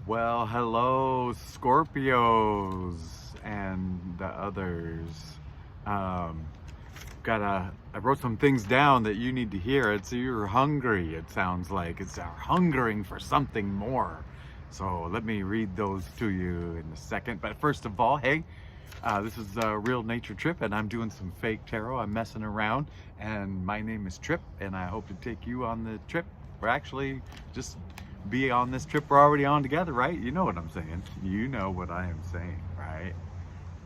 Well, hello, Scorpios and the others. Um, I wrote some things down that you need to hear. You're hungry, it sounds like. It's hungering for something more. So let me read those to you in a second. But first of all, hey, this is a real nature trip, and I'm doing some fake tarot. I'm messing around, and my name is Trip, and I hope to take you on the trip. We're actually just be on this trip we're already on together, right? You know what I'm saying. You know what I am saying, right?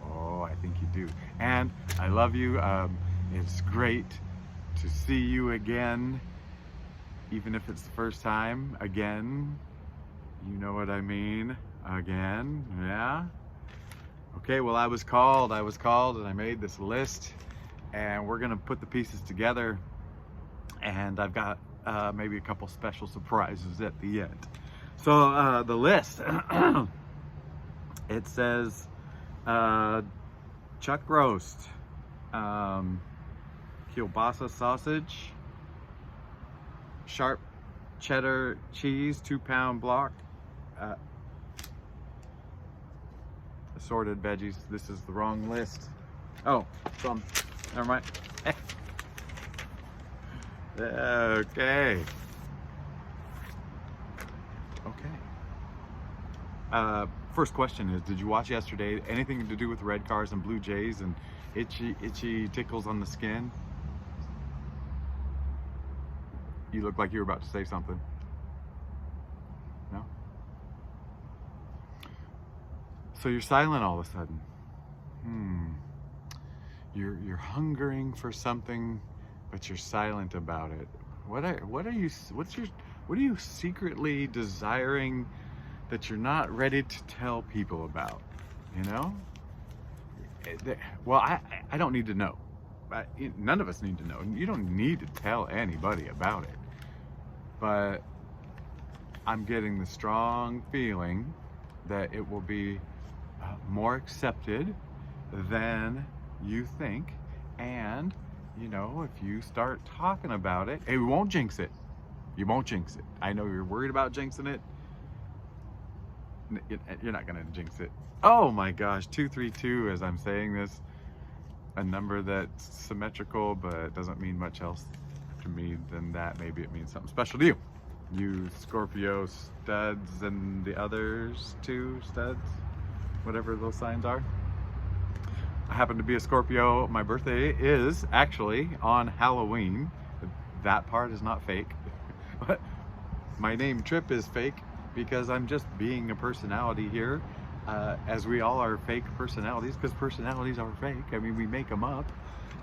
Oh, I think you do. And I love you. It's great to see you again, even if it's the first time. Again, you know what I mean. Again, yeah. Okay, well, I was called, and I made this list, and we're gonna put the pieces together, and I've got maybe a couple special surprises at the end. So the list, it says chuck roast, kielbasa sausage, sharp cheddar cheese, 2-pound block, assorted veggies. This is the wrong list. Oh, never mind. Okay. First question is, did you watch yesterday? Anything to do with red cars and blue jays and itchy tickles on the skin? You look like you were about to say something. No? So you're silent all of a sudden. You're hungering for something, but you're silent about it. What are you secretly desiring that you're not ready to tell people about? You know? Well, I don't need to know. None of us need to know. You don't need to tell anybody about it. But I'm getting the strong feeling that it will be more accepted than you think. And, you know, if you start talking about it, it won't jinx it. You won't jinx it. I know you're worried about jinxing it. You're not gonna jinx it. Oh my gosh, 232, as I'm saying this, a number that's symmetrical but doesn't mean much else to me than that. Maybe it means something special to you. You Scorpio studs and the others too, studs, whatever those signs are. I happen to be a Scorpio. My birthday is actually on Halloween. That part is not fake. But my name Trip is fake because I'm just being a personality here, as we all are fake personalities, because personalities are fake. I mean, we make them up,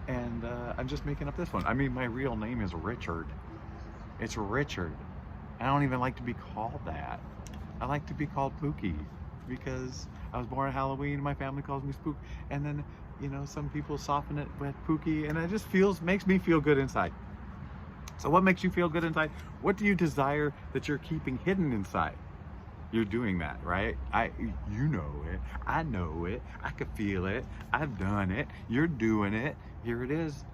and I'm just making up this one. I mean, my real name is Richard. It's Richard. I don't even like to be called that. I like to be called Pookie, because I was born on Halloween and my family calls me Spook. And then, you know, some people soften it with Pookie, and it just makes me feel good inside. So what makes you feel good inside? What do you desire that you're keeping hidden inside? You're doing that, right? You know it. I know it. I can feel it. I've done it. You're doing it. Here it is.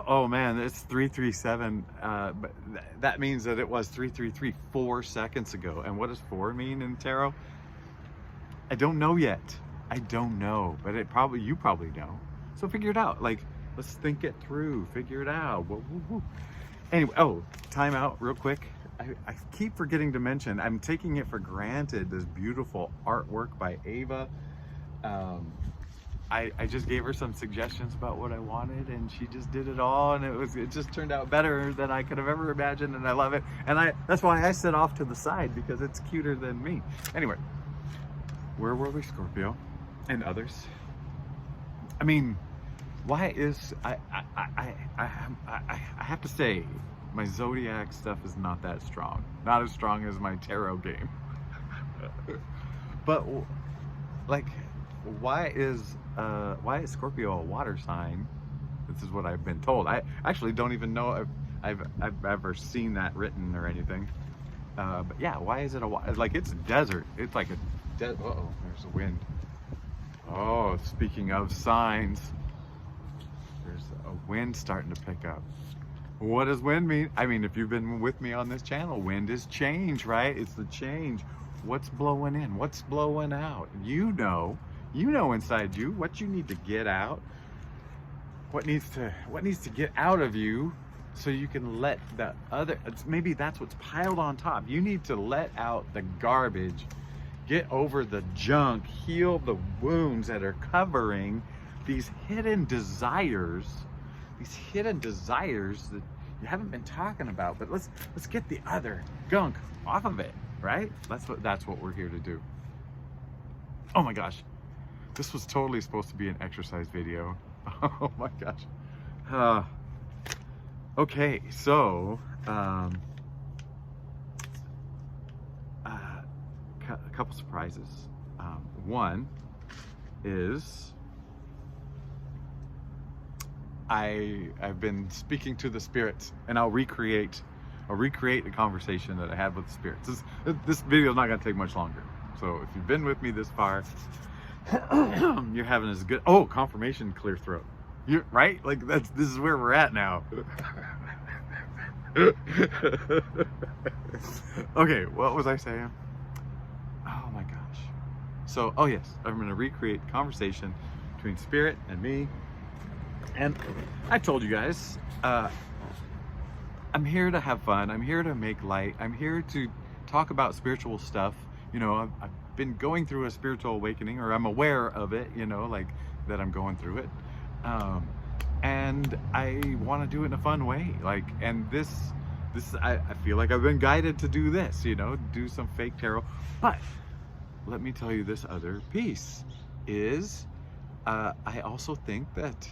Oh man, it's 337. But that means that it was 333 4 seconds ago. And what does 4 mean in tarot? I don't know yet. I don't know, but you probably know. So figure it out. Like, let's think it through. Figure it out. Whoa, whoa, whoa. Anyway, time out real quick. I keep forgetting to mention, I'm taking it for granted, this beautiful artwork by Ava. I just gave her some suggestions about what I wanted, and she just did it all, and it just turned out better than I could have ever imagined, and I love it. And that's why I sit off to the side, because it's cuter than me. Anyway, where were we, Scorpio and others? I mean, why is I have to say, my zodiac stuff is not that strong. Not as strong as my tarot game. But like, why is Scorpio a water sign? This is what I've been told. I actually don't even know if I've ever seen that written or anything. But yeah, why is it like, it's desert. It's like a uh-oh, there's a wind. Oh, speaking of signs, there's a wind starting to pick up. What does wind mean? I mean, if you've been with me on this channel, wind is change, right? It's the change. What's blowing in? What's blowing out? You know inside you what you need to get out. What needs to get out of you so you can let the other, maybe that's what's piled on top. You need to let out the garbage, get over the junk, heal the wounds that are covering these hidden desires that you haven't been talking about. But let's get the other gunk off of it, right? That's what we're here to do. Oh my gosh, this was totally supposed to be an exercise video. Oh my gosh. Okay, so a couple surprises. One is I've been speaking to the spirits, and I'll recreate the conversation that I had with the spirits. This video is not going to take much longer. So if you've been with me this far, you're having as good confirmation, clear throat. You're right, like this is where we're at now. Okay, what was I saying? Oh my gosh. So yes, I'm going to recreate conversation between spirit and me. And I told you guys, I'm here to have fun. I'm here to make light. I'm here to talk about spiritual stuff. You know, I've been going through a spiritual awakening, or I'm aware of it, you know, like that I'm going through it. And I want to do it in a fun way. Like, and this I feel like I've been guided to do this, you know, do some fake tarot. But let me tell you, this other piece is, I also think that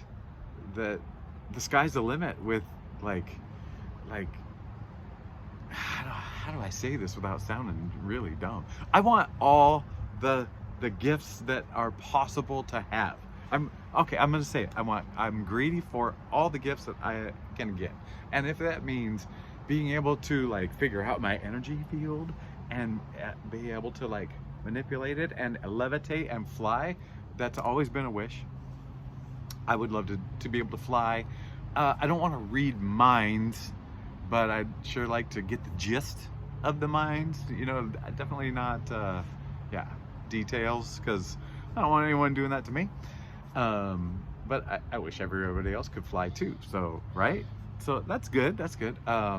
the sky's the limit with like how do I say this without sounding really dumb? I want all the gifts that are possible to have. I'm gonna say it. I'm greedy for all the gifts that I can get. And if that means being able to like figure out my energy field and be able to like manipulate it and levitate and fly, that's always been a wish. I would love to be able to fly. I don't want to read minds, but I'd sure like to get the gist of the minds. You know, definitely not, details, because I don't want anyone doing that to me. But I wish everybody else could fly too. So, right? So that's good. That's good. I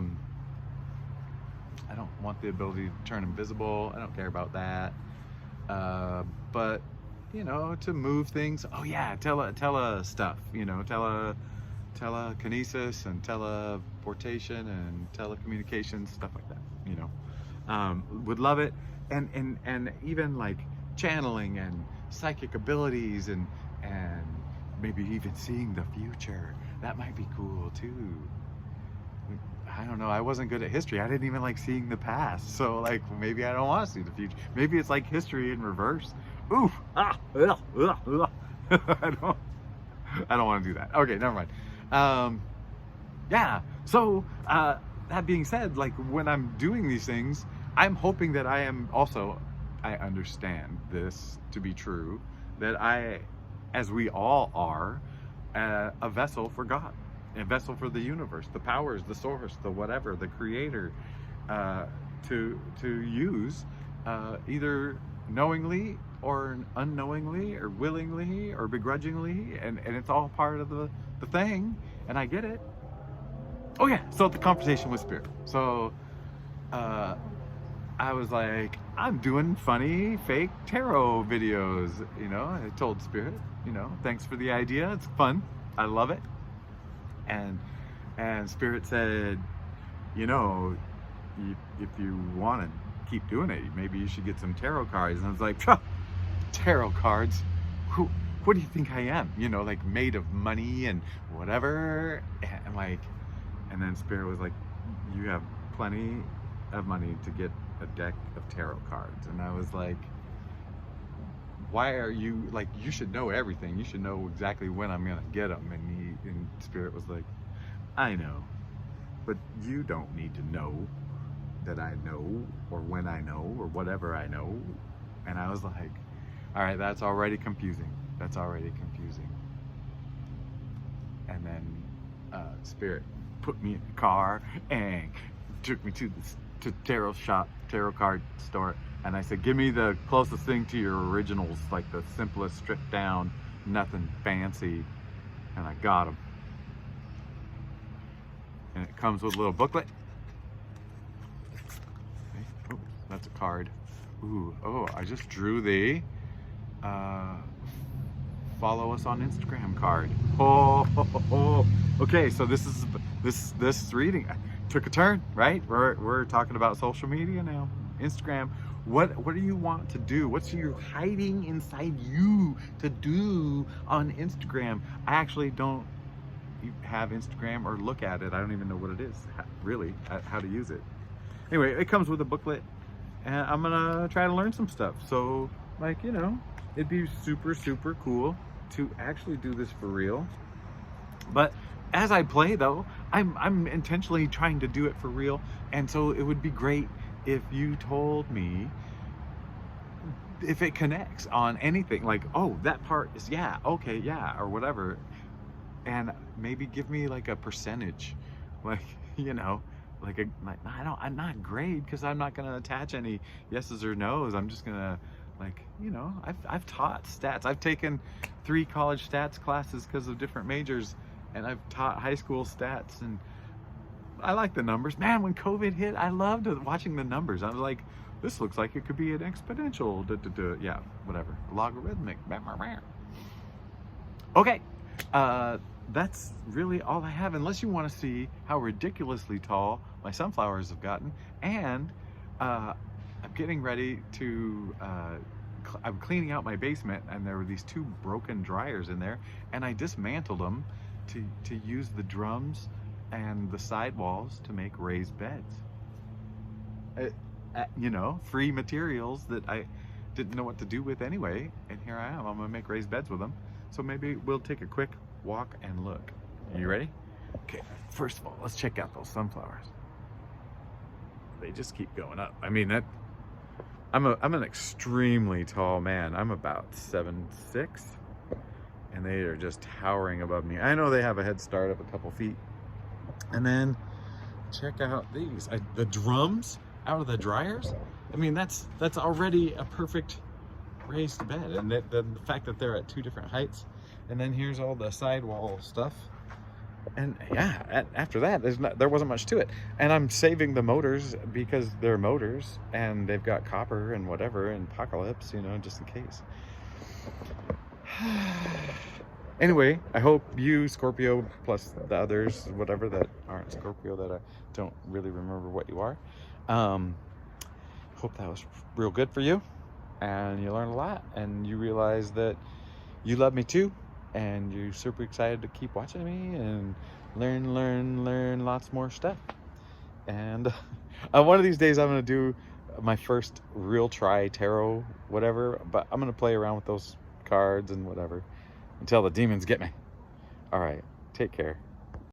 don't want the ability to turn invisible. I don't care about that. But you know, to move things. Oh yeah, tele stuff. You know, telekinesis and teleportation and telecommunications, stuff like that. You know, would love it, and even like channeling and psychic abilities and maybe even seeing the future. That might be cool too. I don't know. I wasn't good at history. I didn't even like seeing the past. So like maybe I don't want to see the future. Maybe it's like history in reverse. Oof. I don't want to do that. Okay, never mind. Yeah. So that being said, like when I'm doing these things, I'm hoping that I understand this to be true, that I, as we all are, a vessel for God, a vessel for the universe, the powers, the source, the whatever, the creator, to use, either knowingly or unknowingly or willingly or begrudgingly, and it's all part of the thing, and I get it. Oh yeah, so the conversation with spirit. So I was like, I'm doing funny fake tarot videos, you know. I told spirit, you know, thanks for the idea, it's fun, I love it. And spirit said, you know, if you want to keep doing it, maybe you should get some tarot cards. And I was like, tarot cards? What do you think I am? You know, like made of money and whatever. And like, and then spirit was like, you have plenty of money to get a deck of tarot cards. And I was like, why are you like, you should know everything. You should know exactly when I'm gonna get them. And spirit was like, I know, but you don't need to know that I know, or when I know, or whatever I know. And I was like, all right, that's already confusing. That's already confusing. And then spirit put me in the car and took me to the tarot shop, tarot card store, and I said, give me the closest thing to your originals, like the simplest, stripped down, nothing fancy, and I got them. And it comes with a little booklet. Okay. Oh, that's a card. Ooh, oh, I just drew the follow us on Instagram card. Oh. Okay, so this reading took a turn, right? We're talking about social media now. Instagram. What do you want to do? What's you hiding inside you to do on Instagram? I actually don't have Instagram or look at it. I don't even know what it is, really, how to use it. Anyway, it comes with a booklet, and I'm gonna try to learn some stuff. So, like, you know, it'd be super, super cool to actually do this for real. But as I play, though, I'm intentionally trying to do it for real, and so it would be great if you told me if it connects on anything, like, oh, that part is, yeah, okay, yeah, or whatever, and maybe give me like a percentage, like, you know, like I'm not grade, because I'm not gonna attach any yeses or nos. I'm just gonna, like, you know, I've taught stats. I've taken 3 college stats classes because of different majors, and I've taught high school stats, and I like the numbers. Man, when COVID hit, I loved watching the numbers. I was like, this looks like it could be an exponential, yeah, whatever, logarithmic. Okay, that's really all I have, unless you want to see how ridiculously tall my sunflowers have gotten. And I'm getting ready to, I'm cleaning out my basement, and there were these 2 broken dryers in there, and I dismantled them to use the drums and the sidewalls to make raised beds. You know, free materials that I didn't know what to do with anyway, and here I am. I'm gonna make raised beds with them. So maybe we'll take a quick walk and look. You ready? Okay, first of all, let's check out those sunflowers. They just keep going up. I mean, that I'm an extremely tall man. I'm about 7'6", and they are just towering above me. I know they have a head start of a couple feet. And then check out these, the drums out of the dryers. I mean, that's already a perfect raised bed, and the fact that they're at 2 different heights. And then here's all the sidewall stuff, and yeah, after that there wasn't much to it. And I'm saving the motors because they're motors, and they've got copper and whatever, and apocalypse, you know, just in case. Anyway, I hope you, Scorpio, plus the others, whatever, that aren't Scorpio, that I don't really remember what you are, hope that was real good for you, and you learned a lot, and you realize that you love me too, and you're super excited to keep watching me and learn lots more stuff. And one of these days I'm going to do my first real try tarot, whatever, but I'm going to play around with those cards and whatever until the demons get me. All right, take care.